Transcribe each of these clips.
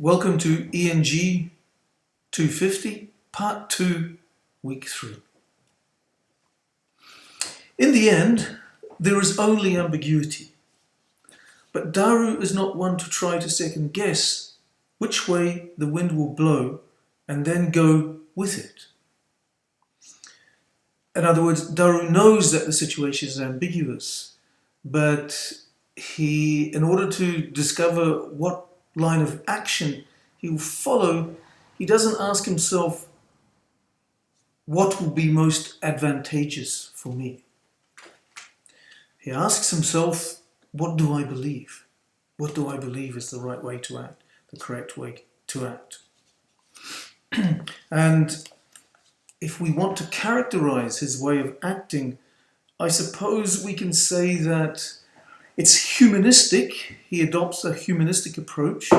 Welcome to ENG 250, Part 2, Week 3. In the end, there is only ambiguity. But Daru is not one to try to second guess which way the wind will blow and then go with it. In other words, Daru knows that the situation is ambiguous, but in order to discover what line of action he will follow, he doesn't ask himself, what will be most advantageous for me? He asks himself, what do I believe? What do I believe is the right way to act, the correct way to act? And if we want to characterize his way of acting, I suppose we can say that it's humanistic. He adopts a humanistic approach.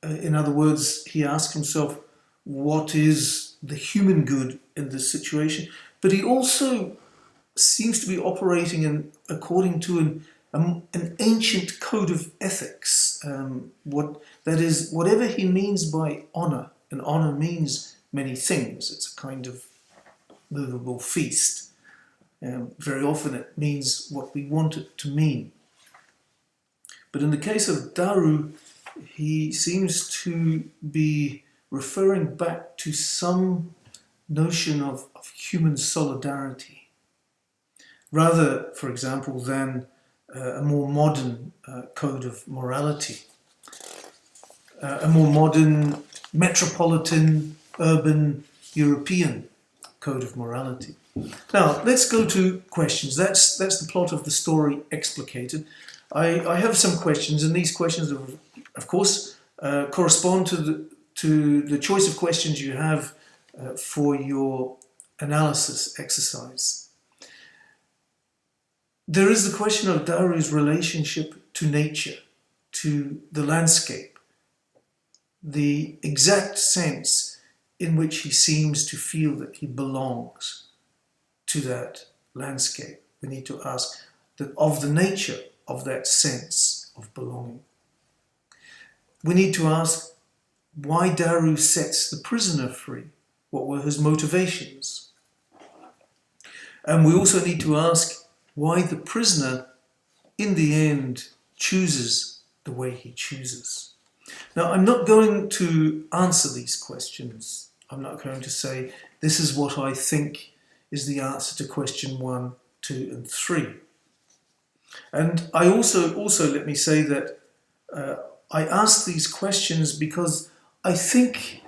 In other words, he asks himself, what is the human good in this situation? But he also seems to be operating according to an ancient code of ethics. That is, whatever he means by honour, and honour means many things. It's a kind of movable feast. Very often it means what we want it to mean. But in the case of Daru, he seems to be referring back to some notion of human solidarity, rather, for example, than a more modern code of morality, a more modern metropolitan, urban, European code of morality. Now, let's go to questions. That's the plot of the story explicated. I have some questions, and these questions, of course, correspond to the choice of questions you have for your analysis exercise. There is the question of Daru's relationship to nature, to the landscape, the exact sense in which he seems to feel that he belongs to that landscape. We need to ask that of the nature of that sense of belonging. We need to ask why Daru sets the prisoner free. What were his motivations? And we also need to ask why the prisoner, in the end, chooses the way he chooses. Now, I'm not going to answer these questions. I'm not going to say, this is what I think is the answer to question 1, 2, and 3. And I also let me say that I ask these questions because I think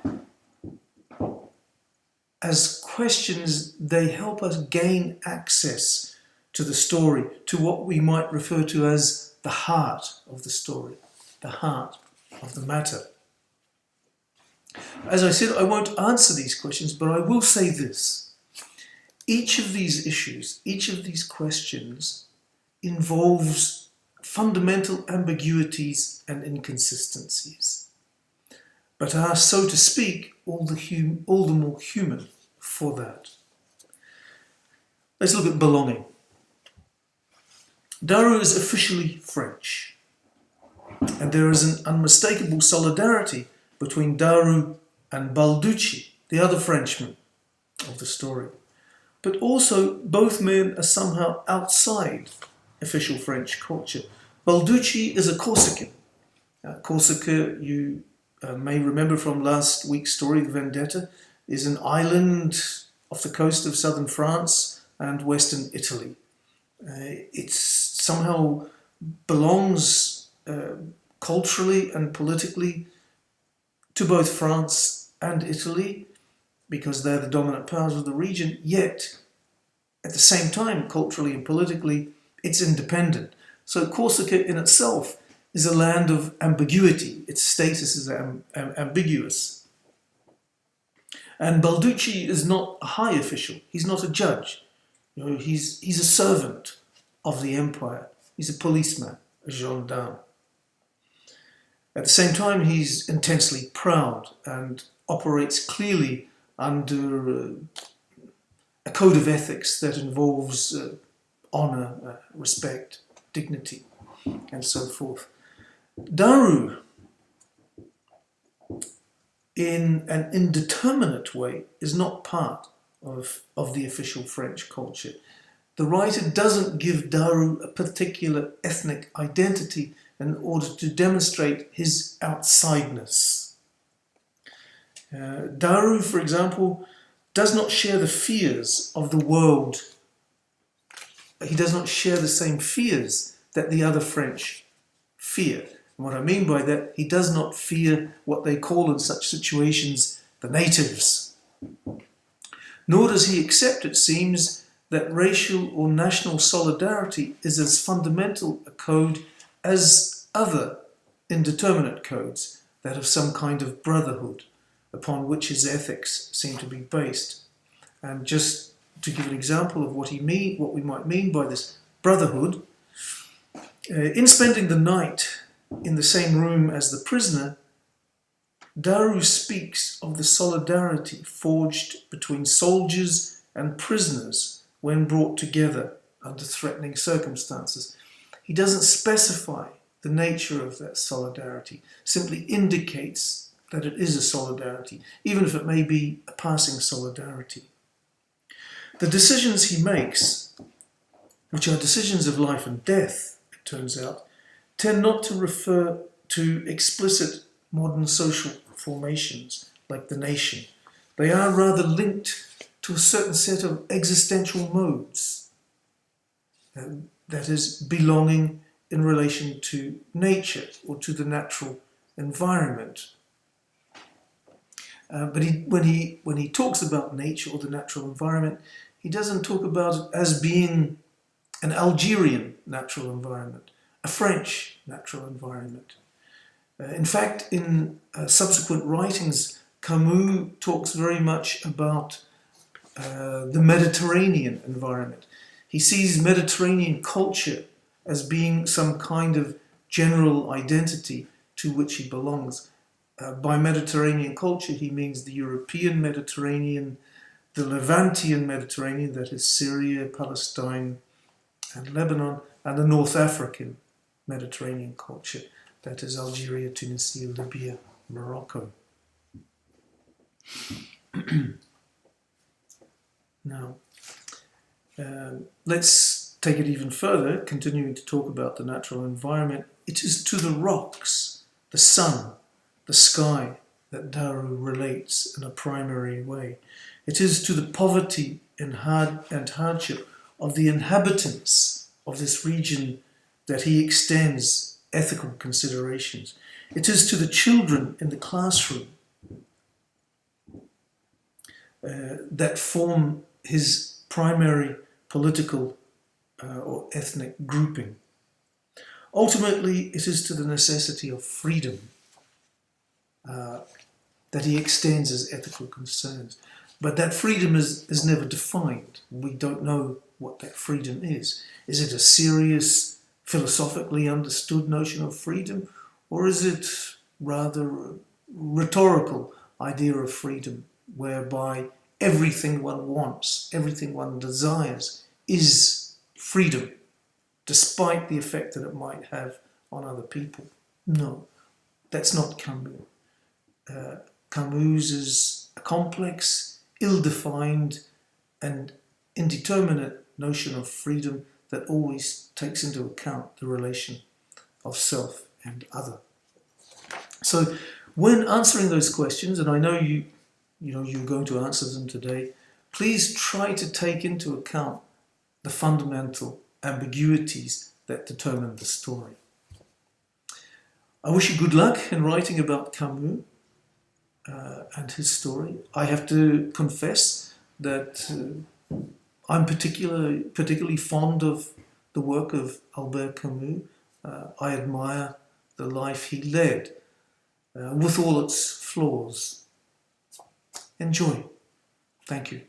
as questions, they help us gain access to the story, to what we might refer to as the heart of the story, the heart of the matter. As I said, I won't answer these questions, but I will say this. Each of these issues, each of these questions involves fundamental ambiguities and inconsistencies, but are, so to speak, all the more human for that. Let's look at belonging. Daru is officially French, and there is an unmistakable solidarity between Daru and Balducci, the other Frenchman of the story. But also, both men are somehow outside official French culture. Balducci is a Corsican. Corsica, you may remember from last week's story, The Vendetta, is an island off the coast of southern France and western Italy. It somehow belongs culturally and politically to both France and Italy, because they're the dominant powers of the region, yet at the same time, culturally and politically, it's independent. So Corsica in itself is a land of ambiguity. Its status is ambiguous. And Balducci is not a high official. He's not a judge. He's a servant of the empire. He's a policeman, a gendarme. At the same time, he's intensely proud and operates clearly under a code of ethics that involves honour, respect, dignity, and so forth. Daru in an indeterminate way is not part of the official French culture. The writer doesn't give Daru a particular ethnic identity in order to demonstrate his outsideness. Daru, for example, does not share the fears of the world. He does not share the same fears that the other French fear. And what I mean by that, he does not fear what they call in such situations the natives. Nor does he accept, it seems, that racial or national solidarity is as fundamental a code as other indeterminate codes, that of some kind of brotherhood, upon which his ethics seem to be based. And just to give an example of what we might mean by this brotherhood, in spending the night in the same room as the prisoner, Daru speaks of the solidarity forged between soldiers and prisoners when brought together under threatening circumstances. He doesn't specify the nature of that solidarity, simply indicates that it is a solidarity, even if it may be a passing solidarity. The decisions he makes, which are decisions of life and death, it turns out, tend not to refer to explicit modern social formations like the nation. They are rather linked to a certain set of existential modes, that is, belonging in relation to nature or to the natural environment. But when he talks about nature or the natural environment, he doesn't talk about it as being an Algerian natural environment, a French natural environment. In fact, in subsequent writings, Camus talks very much about the Mediterranean environment. He sees Mediterranean culture as being some kind of general identity to which he belongs. By Mediterranean culture, he means the European Mediterranean, the Levantian Mediterranean, that is Syria, Palestine, and Lebanon, and the North African Mediterranean culture, that is Algeria, Tunisia, Libya, Morocco. Now, let's take it even further, continuing to talk about the natural environment. It is to the rocks, the sun, the sky that Daru relates in a primary way. It is to the poverty and hardship of the inhabitants of this region that he extends ethical considerations. It is to the children in the classroom that form his primary political or ethnic grouping. Ultimately, it is to the necessity of freedom that he extends his ethical concerns. But that freedom is never defined. We don't know what that freedom is. Is it a serious, philosophically understood notion of freedom? Or is it rather a rhetorical idea of freedom, whereby everything one wants, everything one desires is freedom, despite the effect that it might have on other people? No, that's not Camus. Camus is a complex, ill-defined and indeterminate notion of freedom that always takes into account the relation of self and other. So when answering those questions, and I know you're going to answer them today, please try to take into account the fundamental ambiguities that determine the story. I wish you good luck in writing about Camus and his story. I have to confess that I'm particularly fond of the work of Albert Camus. I admire the life he led, with all its flaws. Enjoy. Thank you.